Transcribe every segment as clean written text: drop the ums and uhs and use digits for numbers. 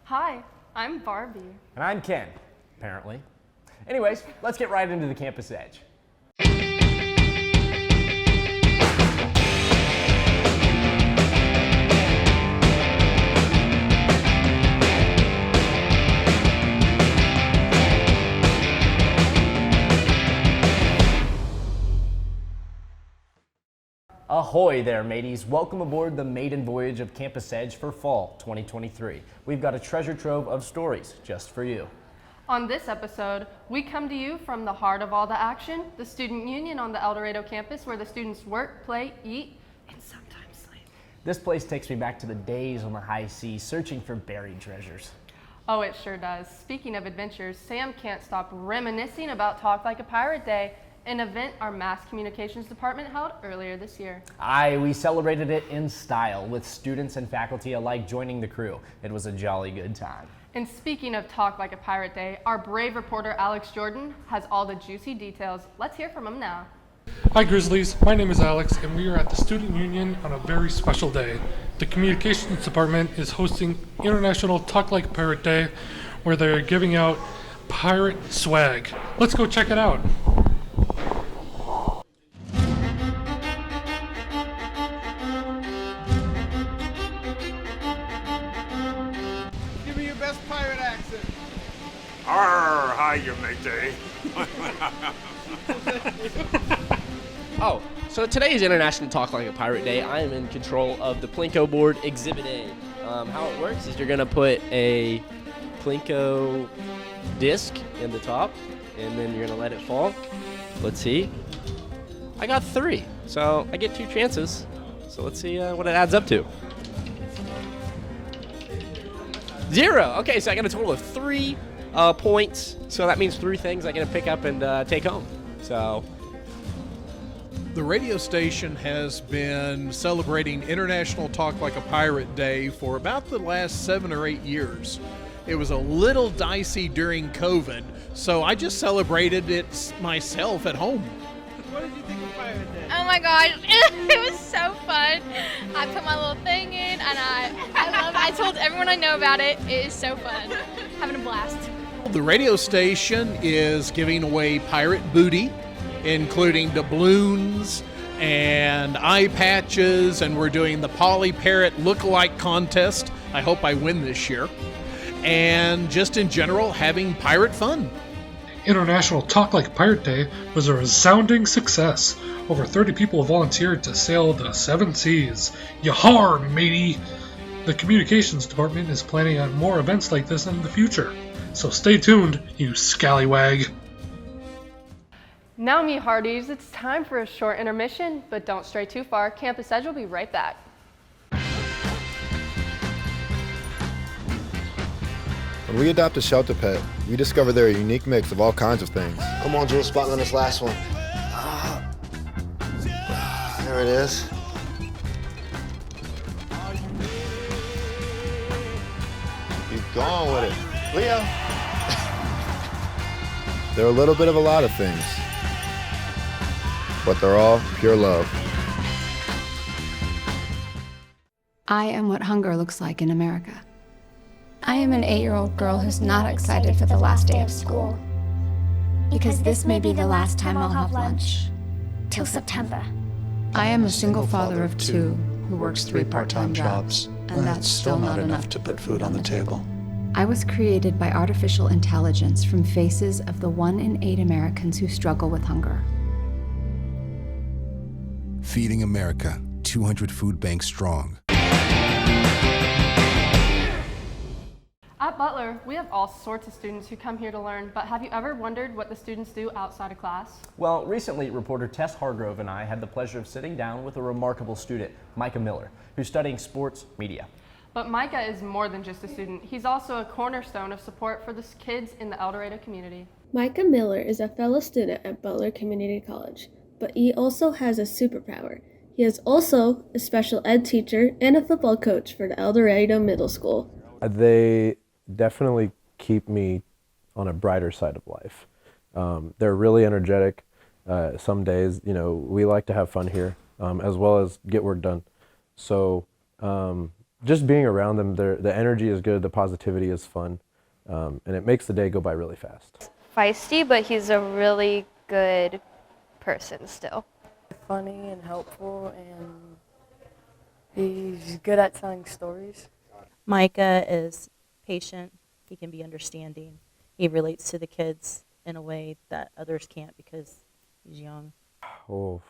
Hi, I'm Barbie. And I'm Ken, apparently. Anyways, let's get right into the Campus Edge. Ahoy there, mateys. Welcome aboard the maiden voyage of Campus Edge for Fall 2023. We've got a treasure trove of stories just for you. On this episode, we come to you from the heart of all the action, the Student Union on the El Dorado campus, where the students work, play, eat, and sometimes sleep. This place takes me back to the days on the high seas, searching for buried treasures. Oh, it sure does. Speaking of adventures, Sam can't stop reminiscing about Talk Like a Pirate Day, an event our mass communications department held earlier this year. We celebrated it in style, with students and faculty alike joining the crew. It was a jolly good time. And speaking of Talk Like a Pirate Day, our brave reporter Alex Jordan has all the juicy details. Let's hear from him now. Hi Grizzlies, my name is Alex and we are at the Student Union on a very special day. The Communications Department is hosting International Talk Like a Pirate Day, where they are giving out pirate swag. Let's go check it out. Give me your best pirate accent. Arr, hi, your mate. Oh, so today is International Talk Like a Pirate Day. I am in control of the Plinko board Exhibit A. How it works is you're going to put a Plinko disc in the top, and then you're going to let it fall. Let's see. I got 3, so I get 2 chances. So let's see what it adds up to. 0. Okay, so I got a total of 3 points. So that means 3 things I'm going to pick up and take home. So The radio station has been celebrating International Talk Like a Pirate Day for about the last 7 or 8 years. It was a little dicey during COVID, so I just celebrated it myself at home. What did you think of Pirate Day? Oh my gosh, it was so fun. I put my little thing in and I love it. I told everyone I know about it. It is so fun. Having a blast. The radio station is giving away pirate booty, including doubloons and eye patches, and we're doing the Polly Parrot look-alike contest. I hope I win this year. And just in general, having pirate fun. International Talk Like a Pirate Day was a resounding success. Over 30 people volunteered to sail the 7 seas. Yahar, matey! The Communications Department is planning on more events like this in the future. So stay tuned, you scallywag. Now, me hearties, it's time for a short intermission, but don't stray too far. Campus Edge will be right back. When we adopt a shelter pet, we discover they're a unique mix of all kinds of things. Come on, Drew, spot on this last one. There it is. Keep going with it. Leo! They're a little bit of a lot of things, but they're all pure love. I am what hunger looks like in America. I am an 8-year-old girl who's not excited for the last day of school. Because this may be the last time I'll have lunch. Till September. I am a single father of 2 who works 3 part-time jobs, and that's still not enough to put food on the table. I was created by artificial intelligence from faces of the 1 in 8 Americans who struggle with hunger. Feeding America, 200 food banks strong. At Butler, we have all sorts of students who come here to learn, but have you ever wondered what the students do outside of class? Well, recently, reporter Tess Hargrove and I had the pleasure of sitting down with a remarkable student, Micah Miller, who's studying sports media. But Micah is more than just a student. He's also a cornerstone of support for the kids in the El Dorado community. Micah Miller is a fellow student at Butler Community College, but he also has a superpower. He is also a special ed teacher and a football coach for the El Dorado Middle School. They definitely keep me on a brighter side of life. They're really energetic. Some days, we like to have fun here, as well as get work done. So just being around them, the energy is good, the positivity is fun, and it makes the day go by really fast. Feisty, but he's a really good person still. Funny and helpful, and he's good at telling stories. Micah is patient, he can be understanding, he relates to the kids in a way that others can't because he's young. Oh,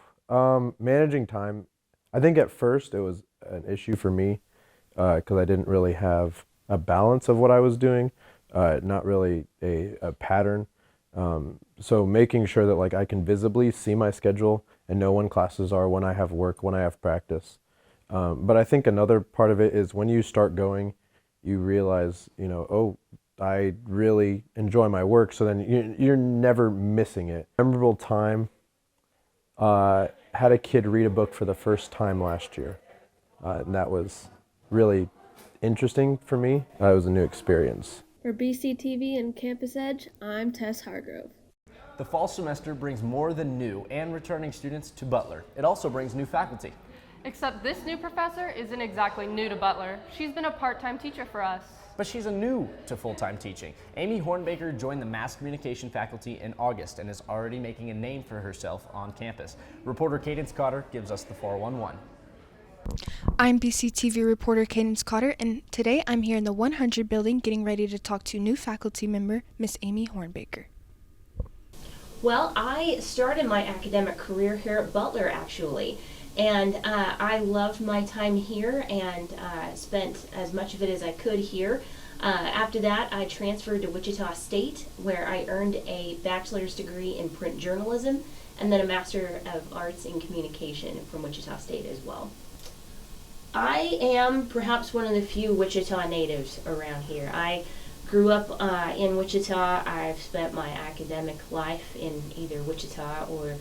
managing time, I think at first it was an issue for me because I didn't really have a balance of what I was doing, not really a pattern. So making sure that like I can visibly see my schedule and know when classes are, when I have work, when I have practice. But I think another part of it is when you start going, you realize, you know, oh, I really enjoy my work, so then you're never missing it. Memorable time, had a kid read a book for the first time last year, and that was really interesting for me. It was a new experience. For BCTV and Campus Edge, I'm Tess Hargrove. The fall semester brings more than new and returning students to Butler. It also brings new faculty. Except this new professor isn't exactly new to Butler. She's been a part-time teacher for us. But she's new to full-time teaching. Amy Hornbaker joined the mass communication faculty in August and is already making a name for herself on campus. Reporter Cadence Cotter gives us the 411. I'm BCTV reporter Cadence Cotter, and today I'm here in the 100 building getting ready to talk to new faculty member, Miss Amy Hornbaker. Well, I started my academic career here at Butler, actually. And I loved my time here and spent as much of it as I could here. After that, I transferred to Wichita State, where I earned a bachelor's degree in print journalism and then a Master of Arts in Communication from Wichita State as well. I am perhaps one of the few Wichita natives around here. I grew up in Wichita. I've spent my academic life in either Wichita or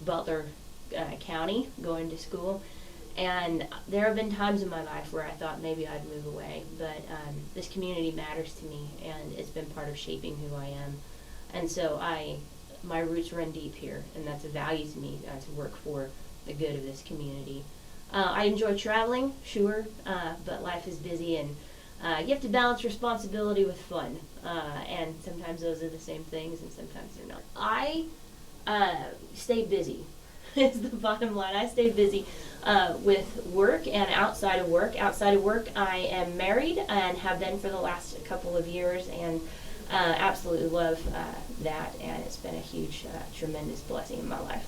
Butler County going to school, and there have been times in my life where I thought maybe I'd move away, but this community matters to me and it's been part of shaping who I am, and so my roots run deep here, and that's a value to me to work for the good of this community. I enjoy traveling, sure, but life is busy and you have to balance responsibility with fun, and sometimes those are the same things and sometimes they're not. I stay busy. Is the bottom line. I stay busy with work and outside of work. Outside of work, I am married and have been for the last couple of years, and absolutely love that, and it's been a huge, tremendous blessing in my life.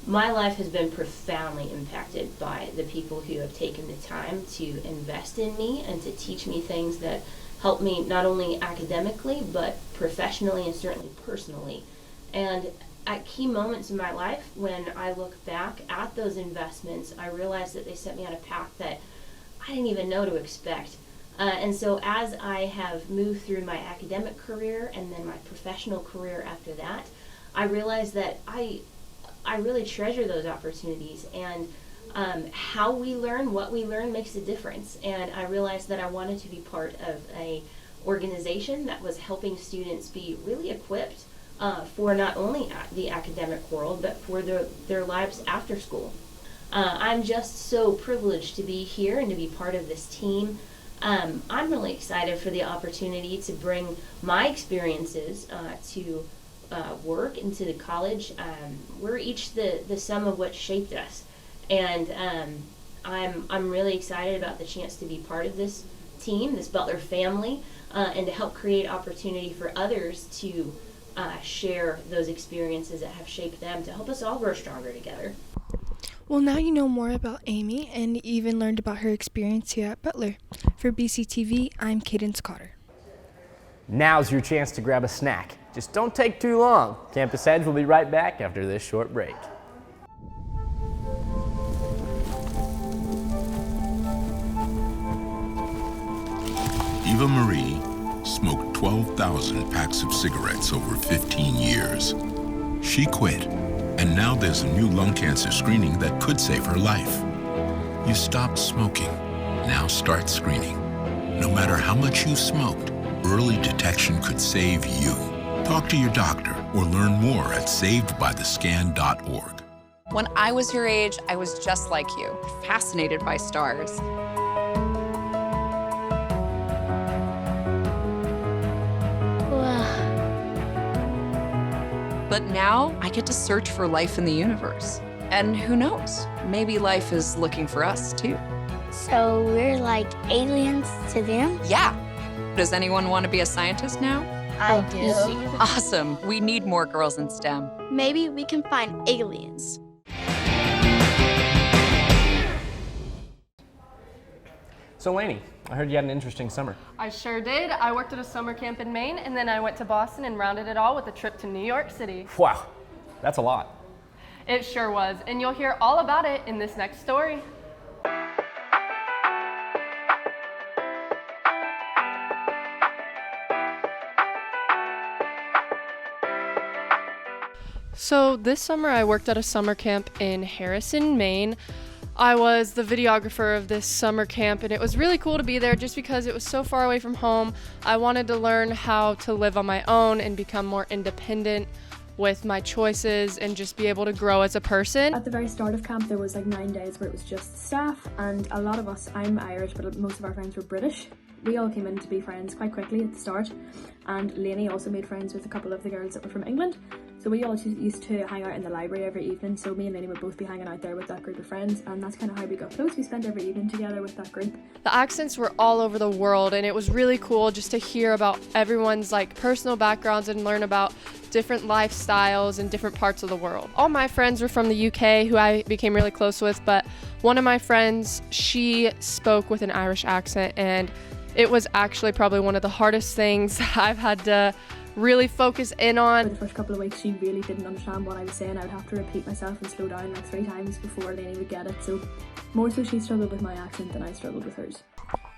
My life has been profoundly impacted by the people who have taken the time to invest in me and to teach me things that help me not only academically, but professionally and certainly personally. And at key moments in my life, when I look back at those investments, I realize that they set me on a path that I didn't even know to expect. And so as I have moved through my academic career and then my professional career after that, I realized that I really treasure those opportunities, and how we learn, what we learn makes a difference. And I realized that I wanted to be part of a organization that was helping students be really equipped for not only the academic world, but for their lives after school. I'm just so privileged to be here and to be part of this team. I'm really excited for the opportunity to bring my experiences to work and to the college. We're each the sum of what shaped us, and I'm really excited about the chance to be part of this team, this Butler family, and to help create opportunity for others to share those experiences that have shaped them, to help us all grow stronger together. Well, now you know more about Amy and even learned about her experience here at Butler. For BCTV, I'm Cadence Cotter. Now's your chance to grab a snack. Just don't take too long. Campus Edge will be right back after this short break. Eva Marie smoked 12,000 packs of cigarettes over 15 years. She quit, and now there's a new lung cancer screening that could save her life. You stopped smoking, now start screening. No matter how much you smoked, early detection could save you. Talk to your doctor or learn more at savedbythescan.org. When I was your age, I was just like you, fascinated by stars. But now I get to search for life in the universe. And who knows, maybe life is looking for us too. So we're like aliens to them? Yeah. Does anyone want to be a scientist now? I do. Awesome. We need more girls in STEM. Maybe we can find aliens. So Lanie, I heard you had an interesting summer. I sure did. I worked at a summer camp in Maine, and then I went to Boston and rounded it all with a trip to New York City. Wow, that's a lot. It sure was, and you'll hear all about it in this next story. So this summer I worked at a summer camp in Harrison, Maine. I was the videographer of this summer camp, and it was really cool to be there just because it was so far away from home. I wanted to learn how to live on my own and become more independent with my choices and just be able to grow as a person. At the very start of camp there was like 9 days where it was just staff, and a lot of us, I'm Irish but most of our friends were British. We all came in to be friends quite quickly at the start, and Lanie also made friends with a couple of the girls that were from England. So we all used to hang out in the library every evening, so me and Lanie would both be hanging out there with that group of friends, and that's kind of how we got close. We spent every evening together with that group. The accents were all over the world, and it was really cool just to hear about everyone's like personal backgrounds and learn about different lifestyles in different parts of the world. All my friends were from the UK, who I became really close with, but one of my friends, she spoke with an Irish accent, and it was actually probably one of the hardest things I've had to really focus in on. For the first couple of weeks she really didn't understand what I was saying. I would have to repeat myself and slow down like 3 times before Lanie would get it, so more so she struggled with my accent than I struggled with hers.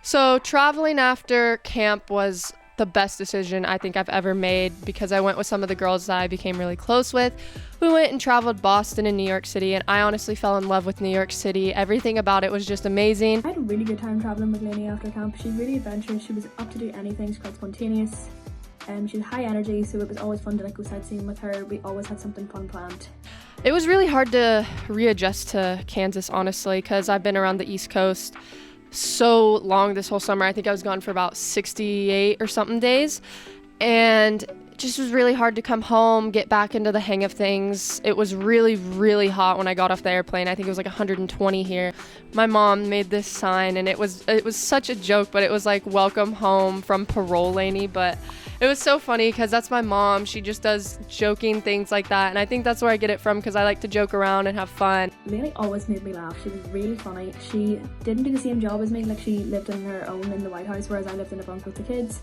So traveling after camp was the best decision I think I've ever made, because I went with some of the girls that I became really close with. We went and traveled Boston and New York City, and I honestly fell in love with New York City. Everything about it was just amazing. I had a really good time traveling with Lanie after camp. She's really adventurous, she was up to do anything, she's quite spontaneous. She had high energy, so it was always fun to like go sightseeing with her. We always had something fun planned. It was really hard to readjust to Kansas, honestly, because I've been around the East Coast so long this whole summer. I think I was gone for about 68 or something days, and it just was really hard to come home, get back into the hang of things. It was really, really hot when I got off the airplane. I think it was like 120 here. My mom made this sign, and it was such a joke, but it was like "Welcome home from parole, Lanie." But it was so funny because that's my mom. She just does joking things like that, and I think that's where I get it from, because I like to joke around and have fun. Lanie always made me laugh. She was really funny. She didn't do the same job as me, like she lived on her own in the White House, whereas I lived in a bunk with the kids.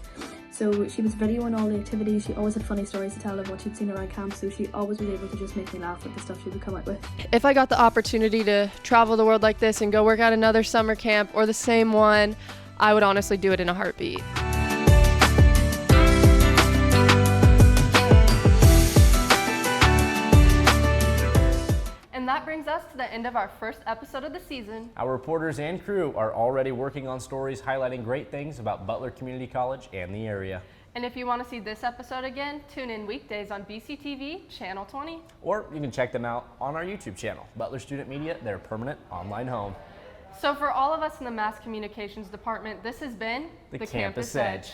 So she was videoing all the activities. She always had funny stories to tell of what she'd seen around camp, so she always was able to just make me laugh with the stuff she would come out with. If I got the opportunity to travel the world like this and go work at another summer camp or the same one, I would honestly do it in a heartbeat. And that brings us to the end of our first episode of the season. Our reporters and crew are already working on stories highlighting great things about Butler Community College and the area. And if you want to see this episode again, tune in weekdays on BCTV Channel 20. Or you can check them out on our YouTube channel, Butler Student Media, their permanent online home. So for all of us in the Mass Communications Department, this has been the Campus Edge.